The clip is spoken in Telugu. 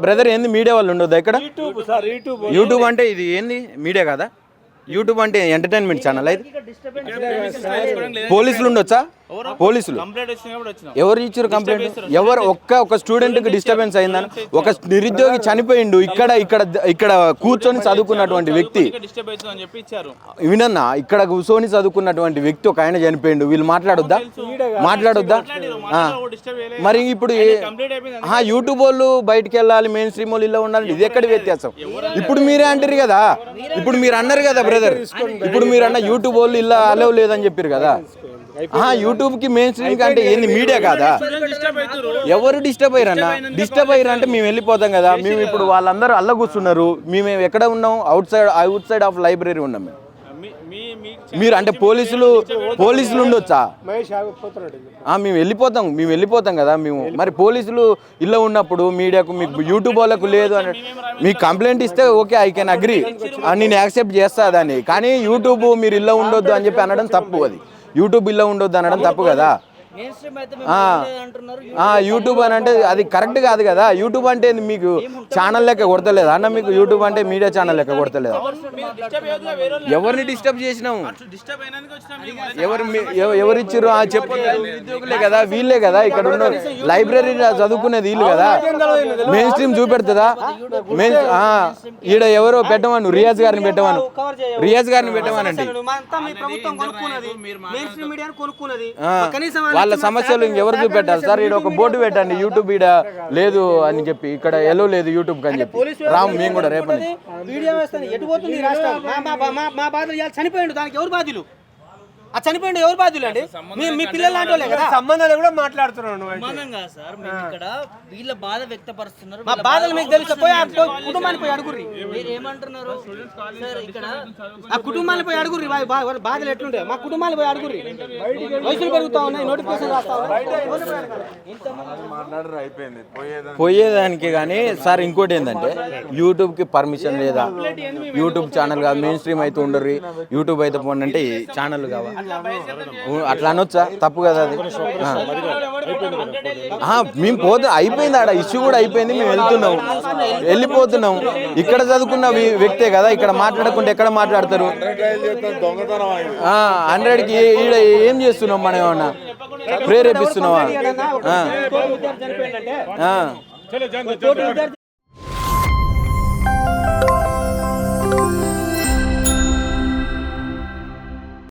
బ్రదర్ ఏంది మీడియా వాళ్ళు ఉండొద్దా ఇక్కడ? యూట్యూబ్ అంటే ఇది ఏంది మీడియా కదా? యూట్యూబ్ అంటే ఎంటర్టైన్మెంట్ ఛానల్ అయితే పోలీసులు ఉండొచ్చా? పోలీసులు ఎవరు ఇచ్చారు కంప్లైంట్? ఎవరు ఒక్క స్టూడెంట్కి డిస్టర్బెన్స్ అయిందని, ఒక నిరుద్యోగి చనిపోయిండు ఇక్కడ కూర్చొని చదువుకున్నటువంటి వ్యక్తి, వినన్నా ఇక్కడ కూర్చొని చదువుకున్నటువంటి వ్యక్తి ఒక ఆయన చనిపోయిండు, వీళ్ళు మాట్లాడొద్దా? మరి ఇప్పుడు యూట్యూబ్ వాళ్ళు బయటకు వెళ్ళాలి, మెయిన్ స్ట్రీమ్ వాళ్ళు ఇలా ఉండాలి, ఇది ఎక్కడ వ్యత్యాసం? ఇప్పుడు మీరే అంటారు కదా, ఇప్పుడు మీరు అన్నారు కదా బ్రదర్, ఇప్పుడు మీరు అన్న యూట్యూబ్ వాళ్ళు ఇలా అలవ్ లేదని చెప్పారు కదా. యూట్యూబ్ కి మెయిన్ స్ట్రీమ్ అంటే ఏంది మీడియా కాదా? ఎవరు డిస్టర్బ్ అయ్యారు అంటే మేము వెళ్ళిపోతాం కదా. మేము ఇప్పుడు వాళ్ళందరూ అల్ల కూర్చున్నారు, మేము ఎక్కడ ఉన్నాం? అవుట్ సైడ్ ఆఫ్ లైబ్రరీ ఉన్నాం మేము. మీరు అంటే పోలీసులు ఉండొచ్చా? మేము వెళ్ళిపోతాం కదా మేము. మరి పోలీసులు ఇలా ఉన్నప్పుడు మీడియాకు మీకు యూట్యూబ్ వాళ్ళకు లేదు అని మీకు కంప్లైంట్ ఇస్తే ఓకే, ఐ కెన్ అగ్రీ, నేను యాక్సెప్ట్ చేస్తా దాన్ని. కానీ యూట్యూబ్ మీరు ఇలా ఉండొద్దు అని చెప్పి అనడం తప్పు. అది యూట్యూబ్ ఇలా ఉండొద్దు అనడం తప్పు కదా. యూట్యూబ్ అని అంటే అది కరెక్ట్ కాదు కదా. యూట్యూబ్ అంటే మీకు ఛానల్ లెక్క కొడతలేదు అన్న, మీకు యూట్యూబ్ అంటే మీడియా ఛానల్ లెక్క కొడతలేదు. ఎవరిని డిస్టర్బ్ చేసినాము? ఎవరు ఇచ్చారు చెప్పు? ఉద్యోగులే కదా, వీళ్ళే కదా ఇక్కడ ఉన్న లైబ్రరీ చదువుకునేది వీళ్ళు కదా. మెయిన్ స్ట్రీమ్ చూపెడుతుందా? ఈడ ఎవరో పెట్టమను, రియాజ్ గారిని పెట్టమనండి. వాళ్ళ సమస్యలు ఇంకెవరు చూపెట్టాలి సార్? ఈడ ఒక బోర్డు పెట్టండి, యూట్యూబ్ ఈడ లేదు అని చెప్పి, ఇక్కడ ఎలో లేదు యూట్యూబ్ అని చెప్పి. రామ్ మేము కూడా రేపటి చనిపోయిండు, దానికి ఎవరు బాధ్యులు? చనిపోయిండు ఎవరు బాధ్యులు అండి? మీ పిల్లలు లాంటి వాళ్ళే కదా. సంబంధాలు కూడా మాట్లాడుతున్నాను సార్. మేము ఇక్కడ వీళ్ళ బాధ వ్యక్తపరుస్తున్నారు, మా బాధలు మీకు తెలుసు. కుటుంబాన్ని పోయి అడుగుర్రి. మీరు ఏమంటున్నారు సార్? ఇక్కడ ఆ కుటుంబాన్ని పోయి అడుగుర్రి, బాధలు ఎట్లుంటాయి మా కుటుంబాన్ని పోయి అడుగుర్రి. వయసులు పెరుగుతా ఉన్నాయి, నోటిఫికేషన్ రాస్తా పోయేదానికి. కానీ సార్ ఇంకోటి ఏంటంటే యూట్యూబ్కి పర్మిషన్ లేదా? యూట్యూబ్ ఛానల్ కాదు, మెయిన్ స్ట్రీమ్ అయితే ఉండరు, యూట్యూబ్ అయితే పోండి అంటే ఛానల్ కావాలి అట్లా అనొచ్చా? తప్పు కదా అది. మేము పోతే అయిపోయింది, ఆడ ఇష్యూ కూడా అయిపోయింది, మేము వెళ్ళిపోతున్నాం. ఇక్కడ చదువుకున్న వ్యక్తే కదా, ఇక్కడ మాట్లాడకుండా ఎక్కడ మాట్లాడతారు? 100కి ఈడ ఏం చేస్తున్నాం మనం? ఏమన్నా ప్రేరేపిస్తున్నావా?